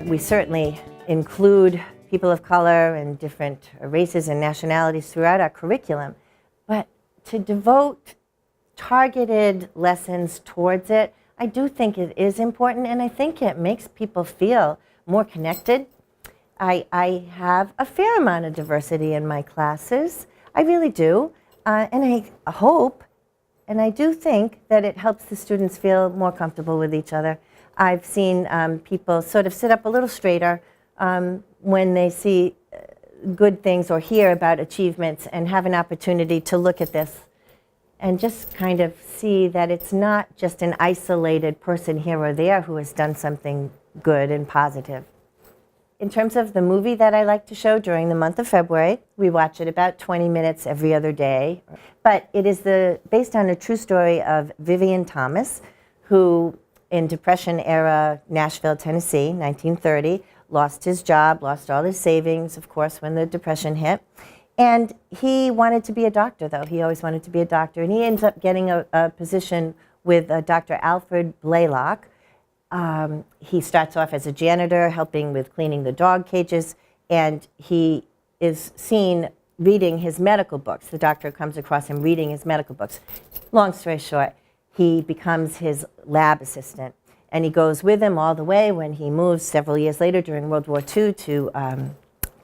We certainly include people of color and different races and nationalities throughout our curriculum, but to devote targeted lessons towards it, I do think it is important, and I think it makes people feel more connected. I have a fair amount of diversity in my classes. I really do, and I hope, and I do think that it helps the students feel more comfortable with each other. I've seen people sort of sit up a little straighter when they see good things or hear about achievements and have an opportunity to look at this and just kind of see that it's not just an isolated person here or there who has done something good and positive. In terms of the movie that I like to show during the month of February, we watch it about 20 minutes every other day. But it is based on a true story of Vivian Thomas, who in Depression-era Nashville, Tennessee, 1930, lost his job, lost all his savings, of course, when the Depression hit. And he wanted to be a doctor, though. He always wanted to be a doctor. And he ends up getting a position with Dr. Alfred Blaylock. He starts off as a janitor, helping with cleaning the dog cages, and he is seen reading his medical books. The doctor comes across him reading his medical books. Long story short, he becomes his lab assistant, and he goes with him all the way when he moves several years later during World War II to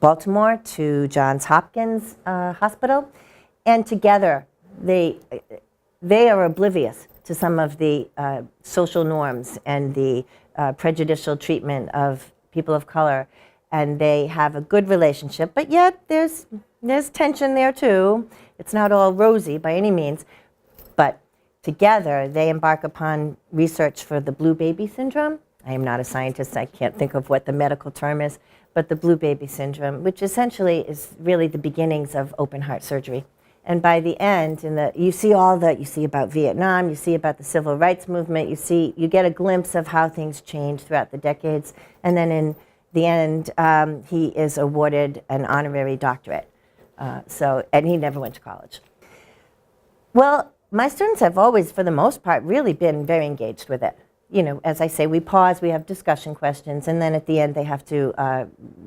Baltimore, to Johns Hopkins Hospital, and together they are oblivious to some of the social norms and the prejudicial treatment of people of color, and they have a good relationship, but yet there's tension there too. It's not all rosy by any means, but together, they embark upon research for the blue baby syndrome. I am not a scientist, I can't think of what the medical term is, but the blue baby syndrome, which essentially is really the beginnings of open heart surgery. And by the end, you see about Vietnam, you see about the civil rights movement, you get a glimpse of how things change throughout the decades, and then in the end, he is awarded an honorary doctorate. And he never went to college. Well, my students have always, for the most part, really been very engaged with it. You know, as I say, we pause, we have discussion questions, and then at the end they have to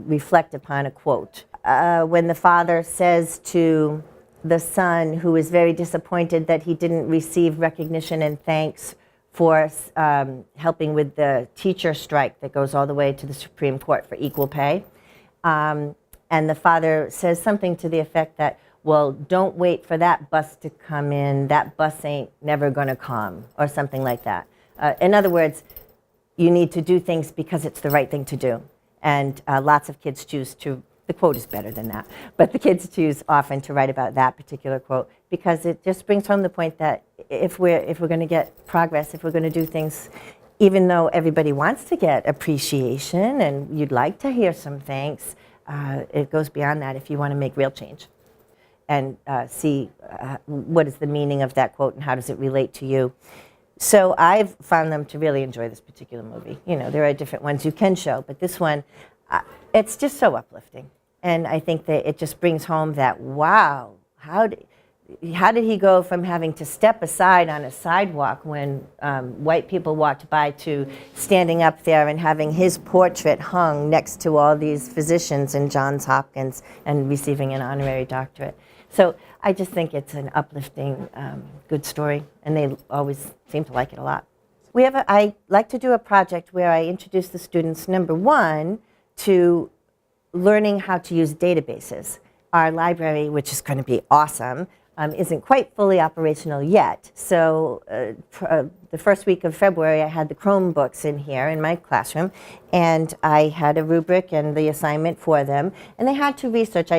reflect upon a quote. When the father says to the son, who is very disappointed that he didn't receive recognition and thanks for helping with the teacher strike that goes all the way to the Supreme Court for equal pay, and the father says something to the effect that, well, don't wait for that bus to come in, that bus ain't never gonna come, or something like that. In other words, you need to do things because it's the right thing to do. And lots of kids choose to, the quote is better than that, but the kids choose often to write about that particular quote because it just brings home the point that if we're gonna get progress, if we're gonna do things, even though everybody wants to get appreciation and you'd like to hear some thanks, it goes beyond that if you wanna make real change and see what is the meaning of that quote and how does it relate to you. So I've found them to really enjoy this particular movie. You know, there are different ones you can show, but this one, it's just so uplifting. And I think that it just brings home that, wow, how did he go from having to step aside on a sidewalk when white people walked by to standing up there and having his portrait hung next to all these physicians in Johns Hopkins and receiving an honorary doctorate. So I just think it's an uplifting, good story, and they always seem to like it a lot. I like to do a project where I introduce the students, number one, to learning how to use databases. Our library, which is going to be awesome, isn't quite fully operational yet. So the first week of February, I had the Chromebooks in here in my classroom, and I had a rubric and the assignment for them, and they had to research.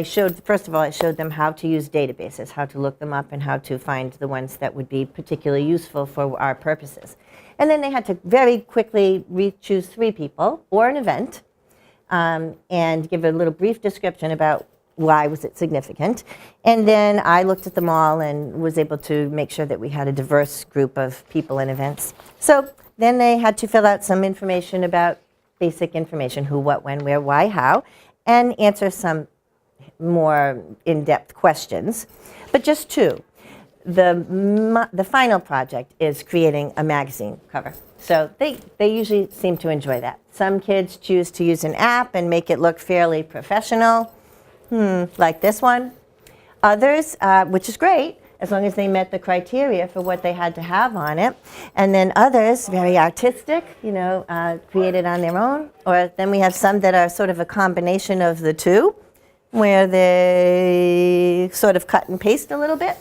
First of all, I showed them how to use databases, how to look them up, and how to find the ones that would be particularly useful for our purposes. And then they had to very quickly choose 3 people or an event and give a little brief description about why was it significant. And then I looked at them all and was able to make sure that we had a diverse group of people and events. So then they had to fill out some information about basic information, who, what, when, where, why, how, and answer some more in-depth questions, but just two. The final project is creating a magazine cover. So they usually seem to enjoy that. Some kids choose to use an app and make it look fairly professional, like this one. Others, which is great, as long as they met the criteria for what they had to have on it. And then others, very artistic, created on their own. Or then we have some that are sort of a combination of the two, where they sort of cut and paste a little bit,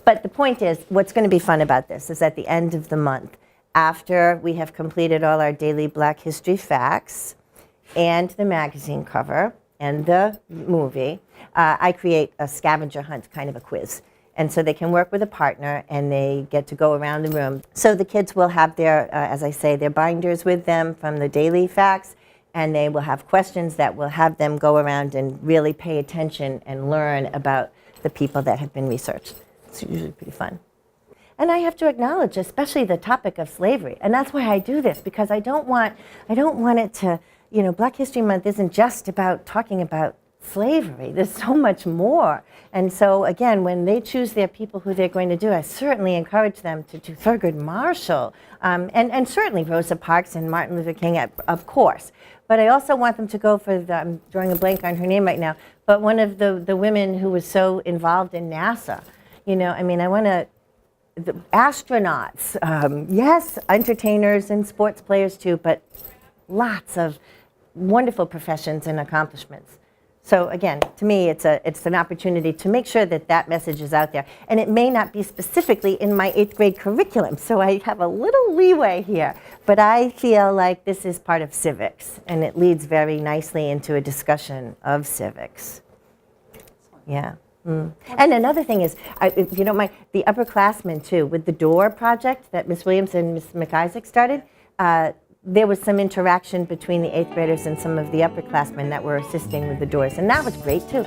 But the point is, what's going to be fun about this is at the end of the month, after we have completed all our daily Black History facts and the magazine cover and the movie, I create a scavenger hunt, kind of a quiz. And so they can work with a partner and they get to go around the room. So the kids will have their, as I say, their binders with them from the daily facts, and they will have questions that will have them go around and really pay attention and learn about the people that have been researched. It's usually pretty fun. And I have to acknowledge, especially the topic of slavery, and that's why I do this, because I don't want it to, Black History Month isn't just about talking about slavery. There's so much more. And so again, when they choose their people who they're going to do, I certainly encourage them to do Thurgood Marshall, and certainly Rosa Parks and Martin Luther King, of course. But I also want them to go for I'm drawing a blank on her name right now, but one of the women who was so involved in NASA. I want to, the astronauts, yes, entertainers and sports players too, but lots of wonderful professions and accomplishments. So again, to me, it's an opportunity to make sure that message is out there. And it may not be specifically in my 8th grade curriculum, so I have a little leeway here. But I feel like this is part of civics, and it leads very nicely into a discussion of civics. Yeah. And another thing is, if you don't mind, the upperclassmen too, with the door project that Ms. Williams and Ms. McIsaac started, there was some interaction between the 8th graders and some of the upperclassmen that were assisting with the doors, and that was great too.